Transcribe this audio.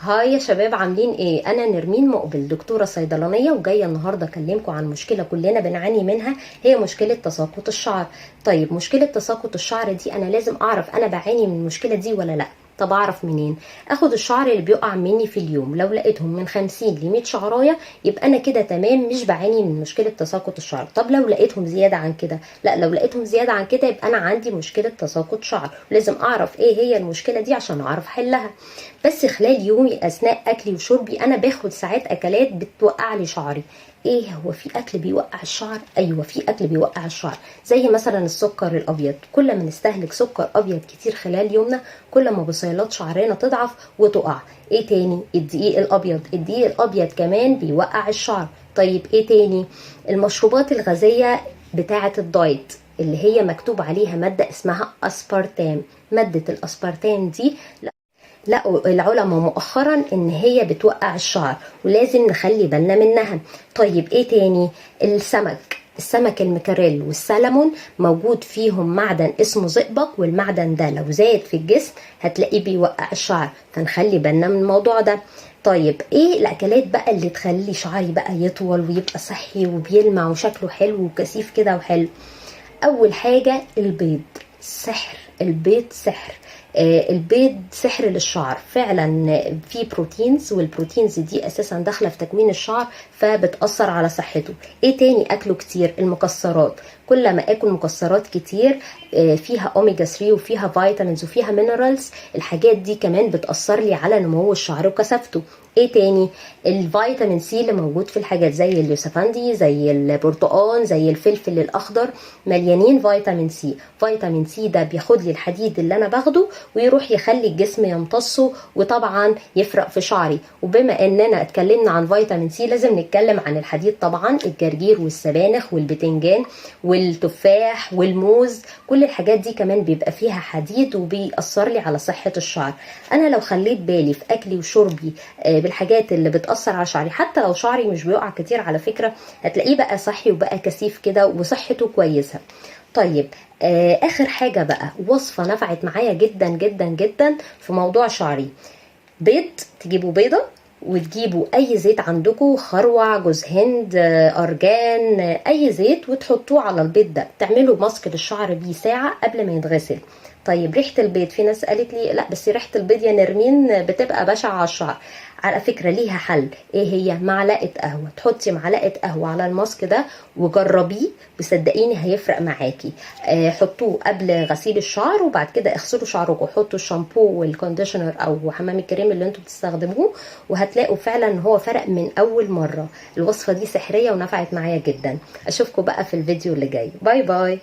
هاي يا شباب، عاملين ايه؟ انا نرمين مقبل، دكتوره صيدلانيه، وجايه النهارده اكلمكم عن مشكله كلنا بنعاني منها، هي مشكله تساقط الشعر. طيب مشكله تساقط الشعر دي انا لازم اعرف انا بعاني من المشكله دي ولا لا. طب اعرف منين؟ اخد الشعر اللي بيقع مني في اليوم، لو لقيتهم من 50 ل 100 شعرايه يبقى انا كده تمام، مش بعاني من مشكله تساقط الشعر. طب لو لقيتهم زياده عن كده، لا، لو لقيتهم زياده عن كده يبقى انا عندي مشكله تساقط شعر، لازم اعرف ايه هي المشكله دي عشان اعرف حلها. بس خلال يومي اثناء اكلي وشربي انا باخد ساعات اكلات بتوقع لي شعري. ايه هو؟ في اكل بيوقع الشعر؟ ايوه، في اكل بيوقع الشعر، زي مثلا السكر الابيض. كل ما نستهلك سكر ابيض كتير خلال يومنا كل ما بصيلات شعرنا تضعف وتقع. ايه تاني؟ الدقيق الابيض. الدقيق الابيض كمان بيوقع الشعر. طيب ايه تاني؟ المشروبات الغازيه بتاعه الدايت اللي هي مكتوب عليها ماده اسمها اسبارتام. ماده الاسبارتام دي لقوا العلماء مؤخرا ان هي بتوقع الشعر ولازم نخلي بالنا منها. طيب ايه تاني؟ السمك المكاريل والسلمون موجود فيهم معدن اسمه زئبق، والمعدن ده لو زاد في الجسم هتلاقيه بيوقع الشعر، فنخلي بالنا من الموضوع ده. طيب ايه الاكلات بقى اللي تخلي شعري بقى يطول ويبقى صحي وبيلمع وشكله حلو وكثيف كده وحلو؟ اول حاجة البيض. سحر، البيض سحر. البيض سحر للشعر فعلا. فيه بروتينز، والبروتينز دي اساسا داخله في تكوين الشعر فبتاثر على صحته. ايه تاني اكله كتير؟ المكسرات. كل ما اكل مكسرات كتير فيها اوميجا 3 وفيها فيتامينز وفيها مينرالز، الحاجات دي كمان بتاثر لي على نمو الشعر وكثافته. ايه تاني؟ الفيتامين سي اللي موجود في الحاجات زي اليوسفندي، زي البرتقال، زي الفلفل الاخضر، مليانين فيتامين سي. فيتامين سي ده بياخد لي الحديد اللي انا باخده ويروح يخلي الجسم يمتصه، وطبعا يفرق في شعري. وبما اننا اتكلمنا عن فيتامين سي لازم نتكلم عن الحديد طبعا. الجرجير والسبانخ والبتنجان والتفاح والموز، كل الحاجات دي كمان بيبقى فيها حديد وبيأثر لي على صحة الشعر. انا لو خليت بالي في اكلي وشربي بالحاجات اللي بتأثر على شعري، حتى لو شعري مش بيقع كتير على فكرة، هتلاقيه بقى صحي وبقى كثيف كده وصحته كويسة. طيب اخر حاجة بقى، وصفة نفعت معايا جدا جدا جدا في موضوع شعري. بيض، تجيبوا بيضة وتجيبوا اي زيت عندكم، خروع، جوز هند، ارجان، اي زيت، وتحطوه على البيض ده، تعملوا ماسك للشعر بيه ساعة قبل ما يتغسل. طيب ريحة البيض، في ناس قالت لي لا بس ريحة البيض يا نرمين بتبقى بشعة على الشعر. على فكرة ليها حل. ايه هي؟ معلقة قهوة. تحطي معلقة قهوة على الماسك ده وجربيه، وصدقيني هيفرق معاكي. حطوه قبل غسيل الشعر، وبعد كده اغسلوا شعركم، حطوا الشامبو والكونديشنر او حمام الكريم اللي انتوا بتستخدموه، وهتلاقوا فعلا ان هو فرق من اول مرة. الوصفة دي سحرية ونفعت معايا جدا. اشوفكم بقى في الفيديو اللي جاي. باي باي.